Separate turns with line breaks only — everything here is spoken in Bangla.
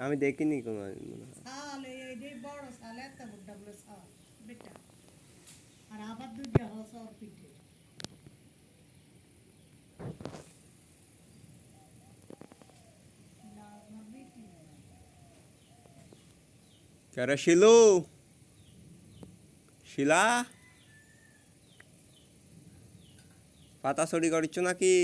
আমি দেখিনি কোনো মনে হয়।
সাল এই বড় সাল এত বুড্ডা বলে সাল বেটা আর আবার দুইটা হস ওর পিঠে না আমার বেটি
কারা শিলু, শিলা পাতা চুরি করছো নাকি?